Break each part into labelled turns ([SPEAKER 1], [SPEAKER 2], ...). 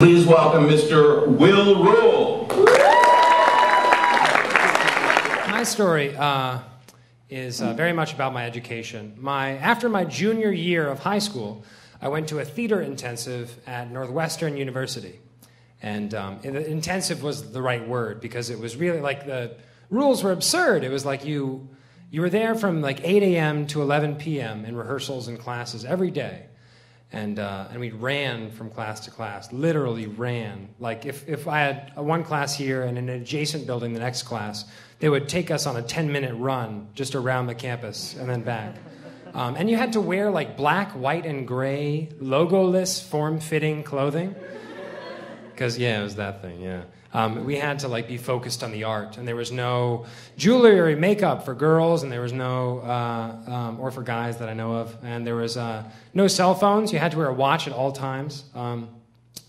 [SPEAKER 1] Please welcome Mr. Will Rule.
[SPEAKER 2] My story is very much about my education. After my junior year of high school, I went to a theater intensive at Northwestern University. And intensive was the right word because it was really like the rules were absurd. It was like you were there from like 8 a.m. to 11 p.m. in rehearsals and classes every day. And we ran from class to class, literally ran. Like if I had one class here and in an adjacent building the next class, they would take us on a 10-minute run just around the campus and then back. And you had to wear like black, white, and gray, logoless, form-fitting clothing. Because, yeah, it was that thing, yeah. We had to like be focused on the art, and there was no jewelry or makeup for girls, and there was no, or for guys that I know of, and there was no cell phones. You had to wear a watch at all times.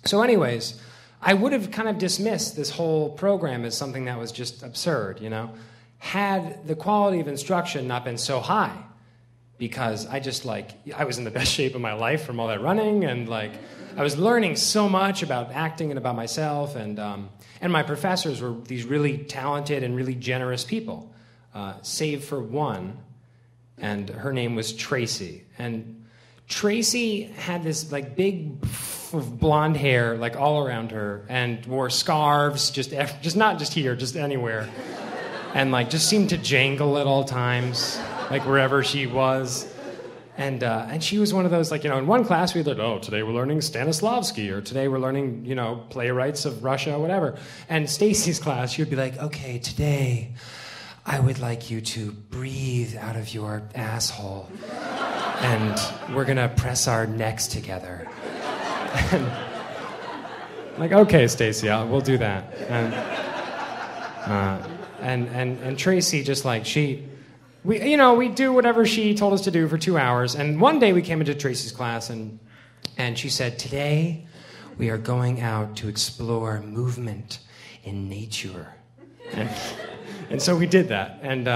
[SPEAKER 2] So anyways, I would have kind of dismissed this whole program as something that was just absurd, you know, had the quality of instruction not been so high, because I was in the best shape of my life from all that running, and like, I was learning so much about acting and about myself, and my professors were these really talented and really generous people, save for one, and her name was Tracy. And Tracy had this like big of blonde hair like all around her, and wore scarves just not just here, just anywhere, and like just seemed to jangle at all times, like wherever she was. And she was one of those, like, you know, in one class we learned, oh, today we're learning Stanislavski, or today we're learning, you know, playwrights of Russia, whatever. And Stacy's class, she would be like, okay, today I would like you to breathe out of your asshole, and we're going to press our necks together. And I'm like, okay, Stacy, we'll do that. And Tracy just like, we do whatever she told us to do for 2 hours. And one day we came into Tracy's class, and she said, today we are going out to explore movement in nature. And so we did that. And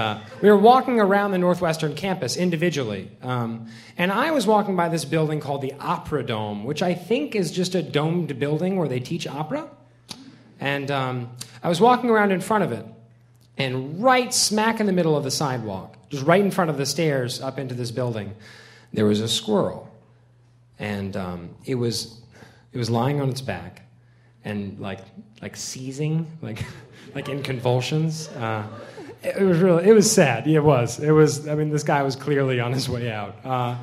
[SPEAKER 2] we were walking around the Northwestern campus individually. And I was walking by this building called the Opera Dome, which I think is just a domed building where they teach opera. And I was walking around in front of it. And right smack in the middle of the sidewalk, just right in front of the stairs up into this building, there was a squirrel. And it was lying on its back and like seizing, like in convulsions. It was sad. It was. I mean, this guy was clearly on his way out.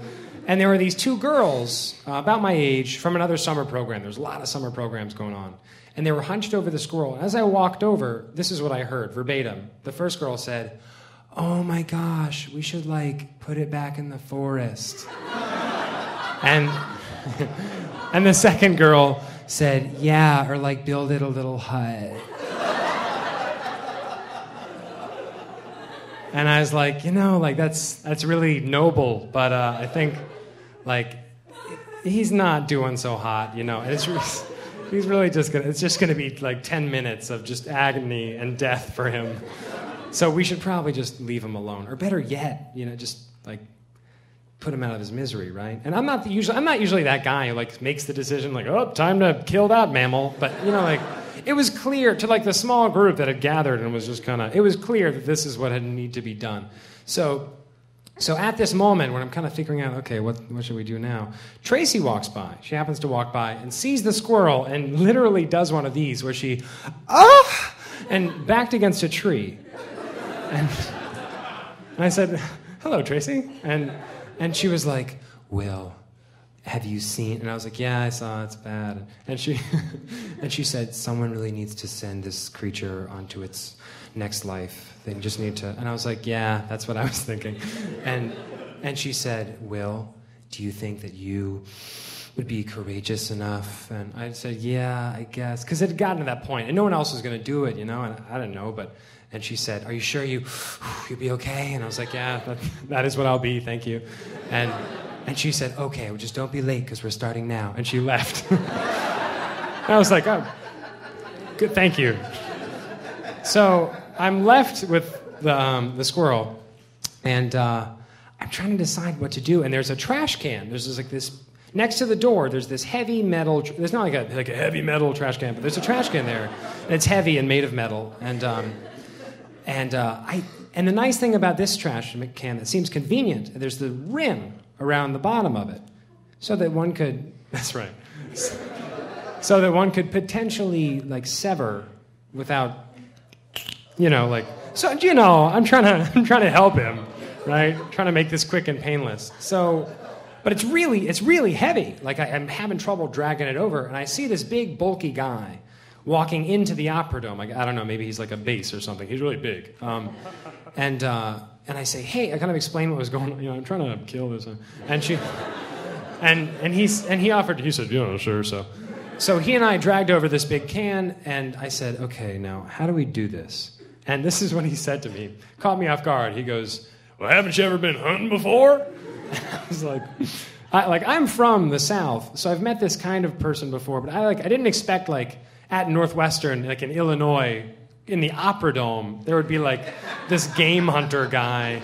[SPEAKER 2] And there were these two girls about my age from another summer program. There was a lot of summer programs going on. And they were hunched over the squirrel. As I walked over, this is what I heard, verbatim. The first girl said, oh my gosh, we should like put it back in the forest. And the second girl said, yeah, or like build it a little hut. And I was like, you know, like that's really noble, but I think like he's not doing so hot, you know. And he's really it's just gonna be like 10 minutes of just agony and death for him. So we should probably just leave him alone. Or better yet, you know, just like put him out of his misery, right? And I'm not usually that guy who like makes the decision like, oh, time to kill that mammal. But you know, like it was clear to like the small group that had gathered and was just it was clear that this is what had need to be done. So at this moment, when I'm kind of figuring out, okay, what should we do now? Tracy walks by. She happens to walk by and sees the squirrel and literally does one of these where she, and backed against a tree. And I said, hello, Tracy. And she was like, Will, have you seen? And I was like, yeah, I saw, it's bad. And she said, someone really needs to send this creature onto its next life. They just need to, and I was like, yeah, that's what I was thinking. And she said, Will, do you think that you would be courageous enough? And I said, yeah, I guess. Because it had gotten to that point, and no one else was going to do it, you know, and I didn't know, and she said, are you sure you'll be okay? And I was like, yeah, that is what I'll be, thank you. And she said, okay, well, just don't be late, because we're starting now. And she left. I was like, oh, good, thank you. So I'm left with the squirrel, and I'm trying to decide what to do. And there's a trash can. There's just like this next to the door, there's this heavy metal. There's not like a heavy metal trash can, but there's a trash can there, and it's heavy and made of metal. And the nice thing about this trash can that seems convenient, there's the rim around the bottom of it, so that one could. That's right. So that one could potentially like sever without, I'm trying to help him, right? Trying to make this quick and painless. So, but it's really heavy. Like I'm having trouble dragging it over, and I see this big bulky guy walking into the Opera Dome. I don't know, maybe he's like a bass or something. He's really big. And I say, hey, I kind of explain what was going on. I'm trying to kill this. And she, he offered. He said, sure. So he and I dragged over this big can, and I said, okay, now how do we do this? And this is what he said to me. Caught me off guard. He goes, well, haven't you ever been hunting before? And I was like, I'm from the South, so I've met this kind of person before, but I didn't expect like at Northwestern, like in Illinois, in the Opera Dome, there would be like this game hunter guy.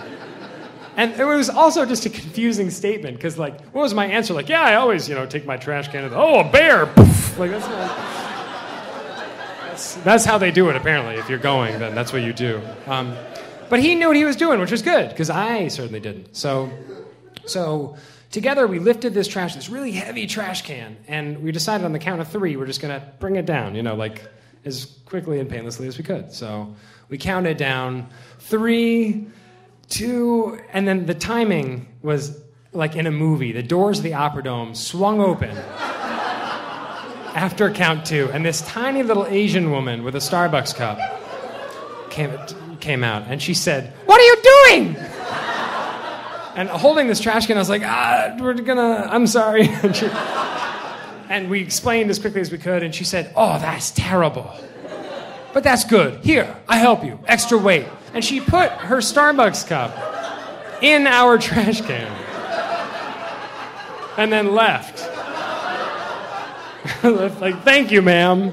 [SPEAKER 2] And it was also just a confusing statement, because like, what was my answer? Like, yeah, I always, take my trash can and, oh, a bear! Poof! Like, that's how they do it, apparently. If you're going, then that's what you do. But he knew what he was doing, which was good, because I certainly didn't. So together we lifted this really heavy trash can, and we decided on the count of 3, we're just going to bring it down, as quickly and painlessly as we could. So we counted down 3, 2, and then the timing was like in a movie. The doors of the Opera Dome swung open after count 2, and this tiny little Asian woman with a Starbucks cup came out, and she said, "What are you doing?" And holding this trash can, I was like, I'm sorry. And we explained as quickly as we could, and she said, "Oh, that's terrible. But that's good. Here, I help you. Extra weight." And she put her Starbucks cup in our trash can and then left. Like, thank you, ma'am.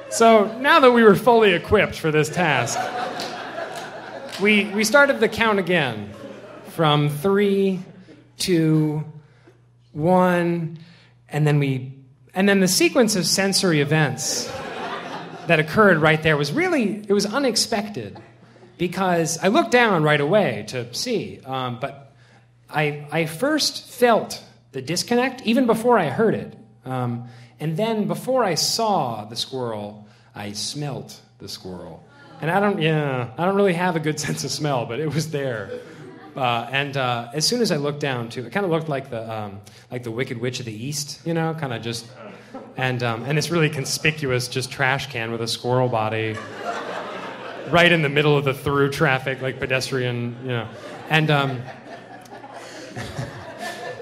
[SPEAKER 2] So now that we were fully equipped for this task, we started the count again from 3, 2, 1, and then the sequence of sensory events that occurred right there was it was unexpected, because I looked down right away to see, but I first felt the disconnect even before I heard it. And then before I saw the squirrel, I smelt the squirrel. And I don't really have a good sense of smell, but it was there. And as soon as I looked down, too, it kind of looked like the Wicked Witch of the East, kind of just, and this really conspicuous just trash can with a squirrel body right in the middle of the through traffic, like pedestrian, and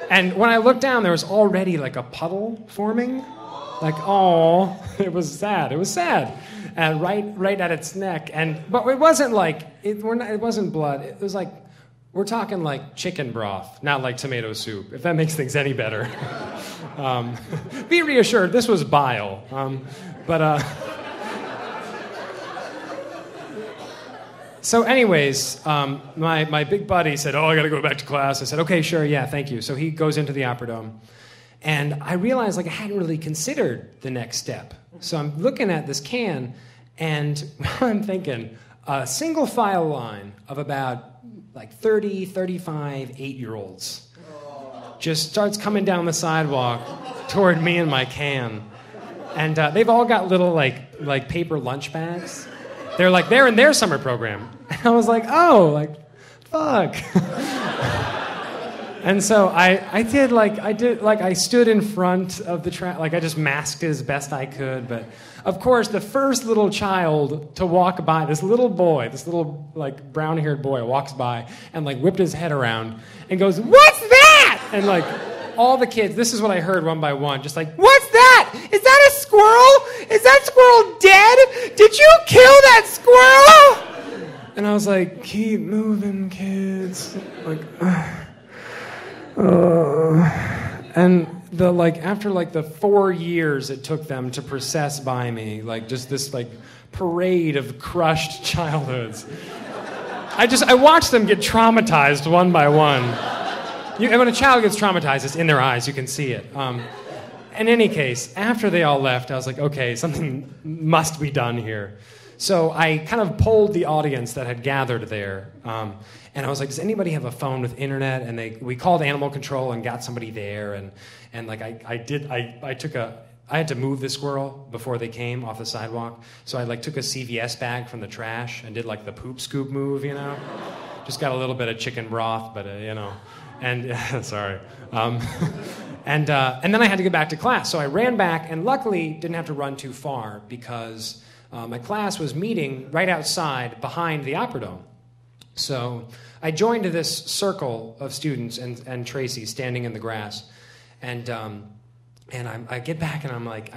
[SPEAKER 2] and when I looked down, there was already like a puddle forming, like, oh, it was sad, and right at its neck, but it wasn't like it wasn't blood, it was like. We're talking like chicken broth, not like tomato soup, if that makes things any better. Be reassured, this was bile. So anyways, my big buddy said, oh, I got to go back to class. I said, okay, sure, yeah, thank you. So he goes into the Opera Dome. And I realized I hadn't really considered the next step. So I'm looking at this can, and I'm thinking, a single file line of about 30, 35 8-year-olds just starts coming down the sidewalk toward me and my can. And they've all got little like paper lunch bags. They're in their summer program. And I was like, oh, fuck. And so I stood in front of the I just masked it as best I could, but of course the first little child to walk by, this little brown-haired boy walks by and whipped his head around and goes, "What's that?" And all the kids, this is what I heard one by one, just "What's that? Is that a squirrel? Is that squirrel dead? Did you kill that squirrel?" And I was like, keep moving, kids. And after the 4 years it took them to process by me, just this parade of crushed childhoods, I watched them get traumatized one by one. And when a child gets traumatized, it's in their eyes. You can see it. In any case, after they all left, I was like, okay, something must be done here. So I kind of polled the audience that had gathered there. And I was like, does anybody have a phone with internet? And we called animal control and got somebody there. And like I had to move the squirrel before they came off the sidewalk. So I like took a CVS bag from the trash and did like the poop scoop move, you know? Just got a little bit of chicken broth, but you know. And sorry. And then I had to get back to class. So I ran back and luckily didn't have to run too far because my class was meeting right outside behind the Opera Dome. So I joined this circle of students and Tracy standing in the grass. And I get back and I'm like,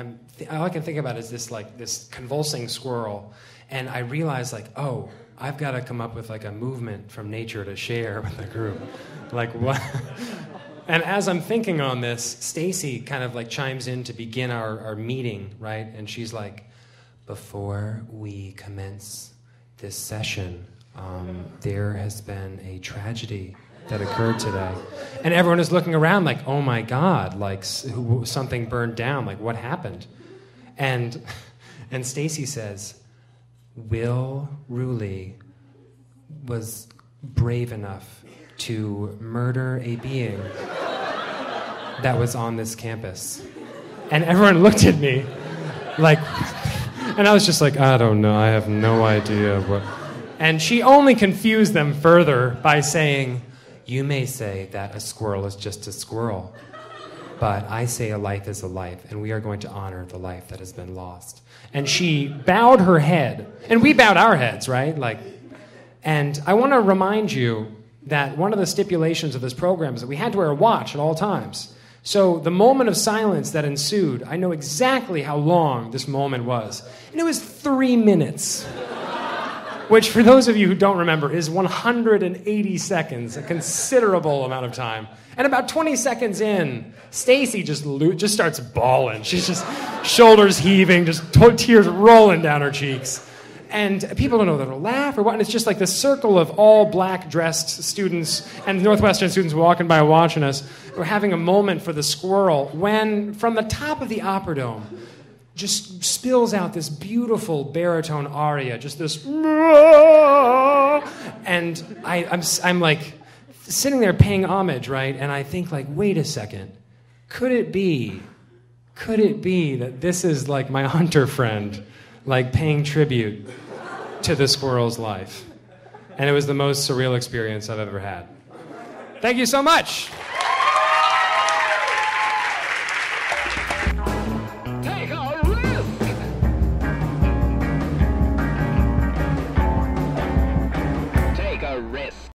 [SPEAKER 2] all I can think about is this convulsing squirrel. And I realize like, oh, I've got to come up with like a movement from nature to share with the group. Like what? And as I'm thinking on this, Stacy kind of like chimes in to begin our meeting, right? And she's like, before we commence this session, there has been a tragedy that occurred today. And everyone is looking around like, oh my God, like something burned down, like what happened? And Stacy says, Will Ruley was brave enough to murder a being that was on this campus. And everyone looked at me like, and I was just like, I don't know, I have no idea what. And she only confused them further by saying, you may say that a squirrel is just a squirrel, but I say a life is a life, and we are going to honor the life that has been lost. And she bowed her head, and we bowed our heads, right? And I want to remind you that one of the stipulations of this program is that we had to wear a watch at all times. So the moment of silence that ensued, I know exactly how long this moment was. And it was 3 minutes, which for those of you who don't remember is 180 seconds, a considerable amount of time. And about 20 seconds in, Stacy just starts bawling. She's just shoulders heaving, just tears rolling down her cheeks. And people don't know whether to laugh or what, and it's just like this circle of all black-dressed students and Northwestern students walking by watching us. We're having a moment for the squirrel when, from the top of the Opera Dome, just spills out this beautiful baritone aria, just this... And I'm like sitting there paying homage, right? And I think like, wait a second, could it be that this is like my hunter friend, like paying tribute to the squirrel's life? And it was the most surreal experience I've ever had. Thank you so much.